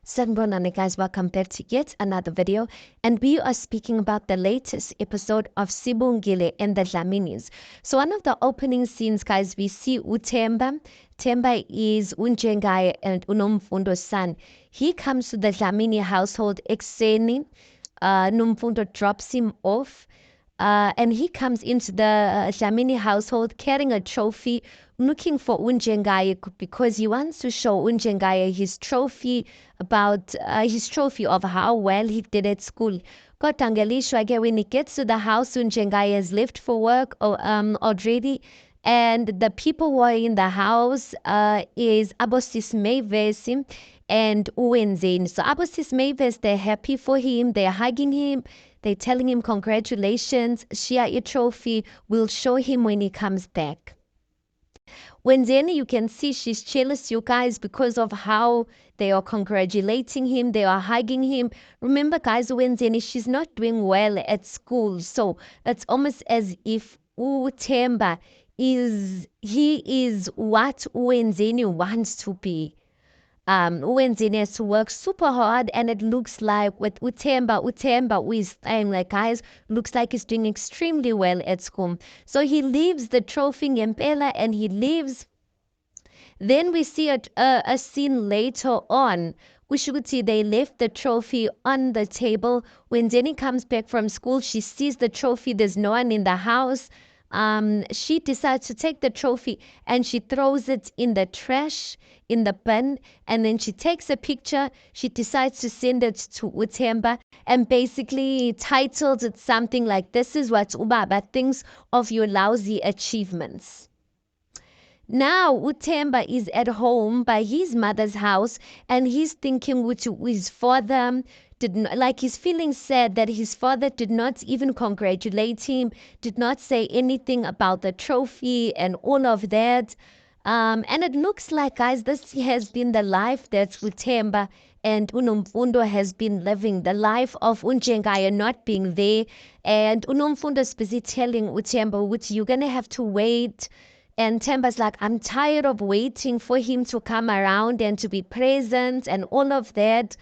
Sanibonani guys, welcome back to yet another video, and we are speaking about the latest episode of Sibongile and the Dlaminis. So one of the opening scenes, guys, we see Utemba. Temba is Unjengai and Unomfundo's son. He comes to the Dlamini household exeni. Numfundo drops him off. And he comes into the Dlamini household carrying a trophy, looking for Unjengaye because he wants to show Unjengaye his trophy of how well he did at school. Kodwa ngelishwa ke when he gets to the house, Unjengaye has left for work already, and the people who are in the house is Abosis Mavis and Uwenzeni. So Abosis Mavis, they're happy for him, they're hugging him, they're telling him congratulations, share your trophy, we'll show him when he comes back. Wenzeni, you can see she's jealous, you guys, because of how they are congratulating him, they are hugging him. Remember, guys, Wenzeni, she's not doing well at school, so it's almost as if Utemba is what Wenzeni wants to be. Wenzeni has to work super hard, and it looks like with Utemba who is saying, like, guys, looks like he's doing extremely well at school. So he leaves the trophy ngempela and he leaves. Then we see a scene later on. Ushuguti, they left the trophy on the table. When Jenny comes back from school, she sees the trophy. There's no one in the house. She decides to take the trophy and she throws it in the trash, in the bin, and then she takes a picture. She decides to send it to Utemba and basically titled it something like, "This is what Ubaba thinks of your lousy achievements." Now Utemba is at home by his mother's house and he's thinking his father he's feeling sad that his father did not even congratulate him, did not say anything about the trophy and all of that. And it looks like, guys, this has been the life that Utemba and Unomfundo has been living, the life of Unjengaya not being there. And Unomfundo is busy telling Utemba, which you're going to have to wait. And Temba's like, I'm tired of waiting for him to come around and to be present and all of that.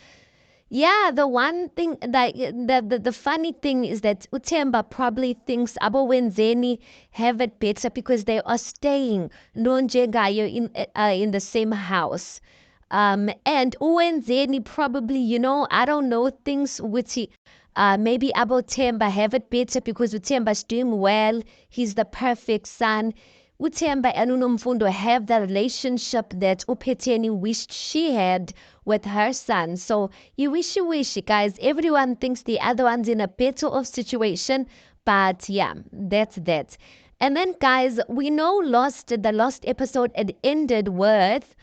Yeah, the one thing that the funny thing is that Utemba probably thinks Abo Wenzeni have it better because they are staying Nonjengayo in the same house. And Uwenzeni probably, I don't know, things with maybe Abo Temba have it better because Utemba's doing well. He's the perfect son. Utemba and Unomfundo have the relationship that Upeteni wished she had with her son. So you wish, guys. Everyone thinks the other one's in a better off situation, but yeah, that's that. And then, guys, we know the last episode it ended with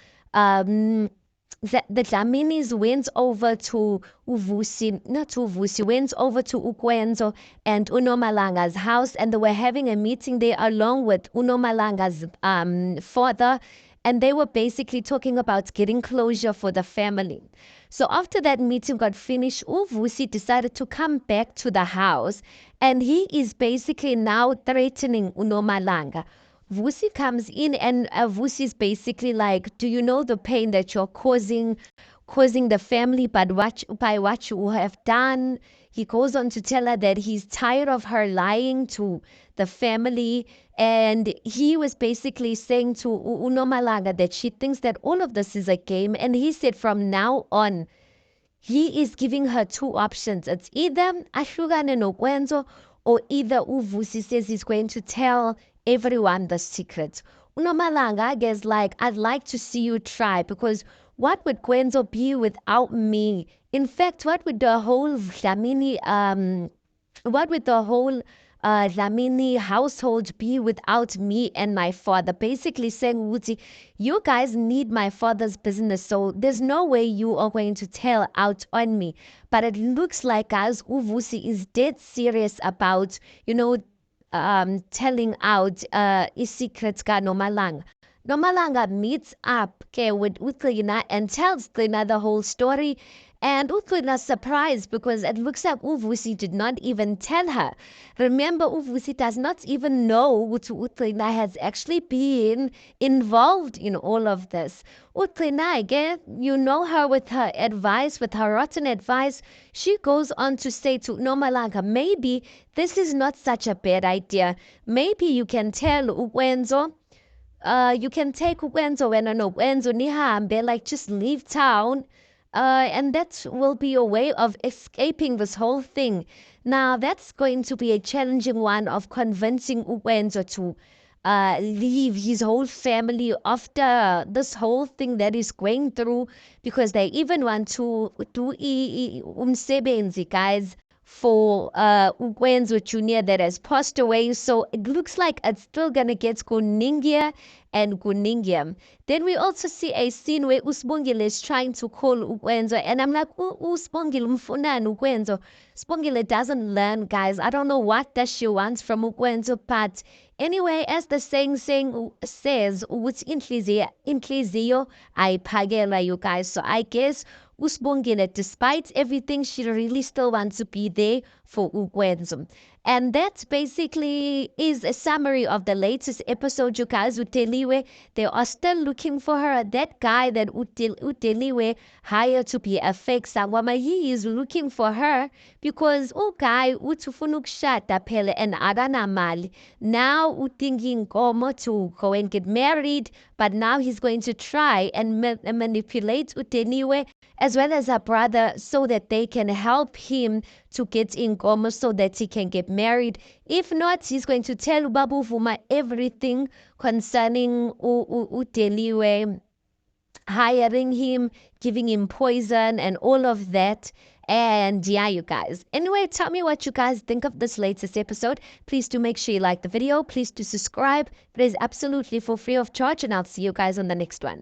the Dlaminis went over to went over to Ukwenzo and Unomalanga's house, and they were having a meeting there along with Unomalanga's father, and they were basically talking about getting closure for the family. So after that meeting got finished, Uvusi decided to come back to the house, and he is basically now threatening Unomalanga. Vusi comes in and Vusi is basically like, do you know the pain that you're causing the family by what you have done? He goes on to tell her that he's tired of her lying to the family, and he was basically saying to Unomalanga that she thinks that all of this is a game, and he said from now on he is giving her two options. It's either ahlukane nokwenzo or either Uvusi says he's going to tell everyone the secret. Unomalanga is like, I'd like to see you try, because what would Kwenzo be without me? In fact, what would the whole Dlamini household be without me and my father? Basically saying, Wuti, you guys need my father's business, so there's no way you are going to tell out on me. But it looks like, guys, Uvusi is dead serious about, telling out secrets ka Nomalanga. Nomalanga meets up with Utlina and tells Tlina the whole story. And Utlina's surprised because it looks like Uvusi did not even tell her. Remember, Uvusi does not even know Utlina has actually been involved in all of this. Utlina, again, you know her with her advice, with her rotten advice. She goes on to say to Nomalanga, maybe this is not such a bad idea. Maybe you can tell Ukwenzo, you can take Ukwenzo when Ukwenzo nihambe, like just leave town. And that will be a way of escaping this whole thing. Now, that's going to be a challenging one of convincing Ukwenzo to leave his whole family after this whole thing that he's going through, because they even want to do umsebenzi, guys, for Ukwenzo Jr. that has passed away. So it looks like it's still gonna get Kuningia and Kuningia. Then we also see a scene where Usbongile is trying to call Ukwenzo, and I'm like, Usbongile mfunani Ukwenzo. Spongile doesn't learn, guys. I don't know what that she wants from Ukwenzo, but anyway, as the saying says, ukuthi inhliziyo ayiphakela, you guys. So I guess Usbongile, despite everything, she really still wants to be there for Ukwenzo. And that basically is a summary of the latest episode, you guys. Uteliwe, they are still looking for her. That guy that Uteliwe hired to be a fake sangwama, he is looking for her because guy utufuna ukushada phela and akanamali. Now utingi inkomo to go and get married, but now he's going to try and manipulate Uteliwe as well as her brother so that they can help him to get inkomo so that he can get married. If not, he's going to tell Babu Vuma everything concerning Uteliwe, hiring him, giving him poison and all of that. And yeah, you guys. Anyway, tell me what you guys think of this latest episode. Please do make sure you like the video. Please do subscribe. It is absolutely for free of charge, and I'll see you guys on the next one.